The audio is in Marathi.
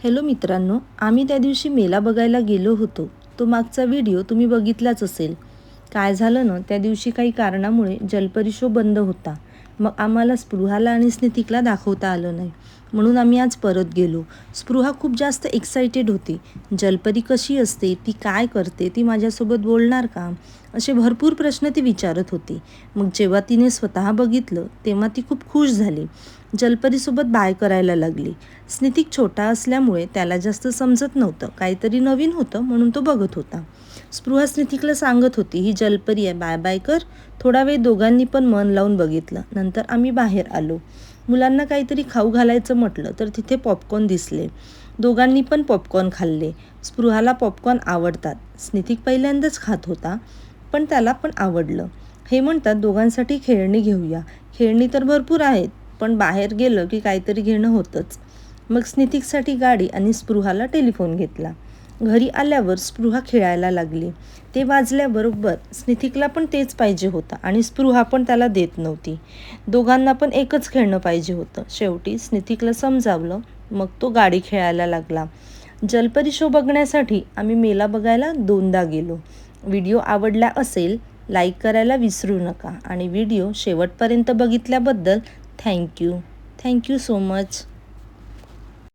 हॅलो मित्रांनो, आम्ही त्या दिवशी मेला बघायला गेलो होतो. तो मागचा व्हिडिओ तुम्ही बघितलाच असेल. काय झालं ना, त्या दिवशी काही कारणामुळे जलपरी शो बंद होता. मग आम्हाला स्पृहाला आणि स्नितिकला दाखवता आलं नाही, म्हणून आम्ही आज परत गेलो. स्पृहा खूप जास्त एक्सायटेड होती. जलपरी कशी असते, ती काय करते, ती माझ्यासोबत बोलणार का, असे भरपूर प्रश्न ती विचारत होती. मग जेव्हा तिने स्वतः बघितलं तेव्हा ती खूप खुश झाली. जलपरीसोबत बाय करायला लागली. स्नितिक छोटा असल्यामुळे त्याला जास्त समजत नव्हतं, काहीतरी नवीन होतं म्हणून तो बघत होता. स्पृहा स्नितिकला सांगत होती, ही जलपरी आहे, बाय बाय कर. थोडा वेळ दोघांनी पण मन लावून बघितलं. नंतर आम्ही बाहेर आलो. मुलांना काहीतरी खाऊ घालायचं म्हटलं तर तिथे पॉपकॉर्न दिसले. दोघांनी पण पॉपकॉर्न खाल्ले. स्पृहाला पॉपकॉर्न आवडतात. स्नितिक पहिल्यांदाच खात होता, पण त्याला पण आवडलं. हे म्हणतात दोघांसाठी खेळणी घेऊया. खेळणी तर भरपूर आहेत, पण बाहेर गेलं की काहीतरी घेणं होतंच. मग स्नितिकसाठी गाडी आणि स्पृहाला टेलिफोन घेतला. घरी आल्यावर स्पृहा खेळायला लागली. ते वाजल्याबरोबर स्नितिकला पण तेच पाहिजे होतं आणि स्पृहा पण त्याला देत नव्हती. दोघांना पण एकच खेळणं पाहिजे होतं. शेवटी स्नितिकला समजावलं, मग तो गाडी खेळायला लागला. जलपरी शो बघण्यासाठी आम्ही मेला बघायला 2दा गेलो. व्हिडिओ आवडला असेल लाईक करायला विसरू नका आणि व्हिडिओ शेवटपर्यंत बघितल्याबद्दल थँक्यू सो मच.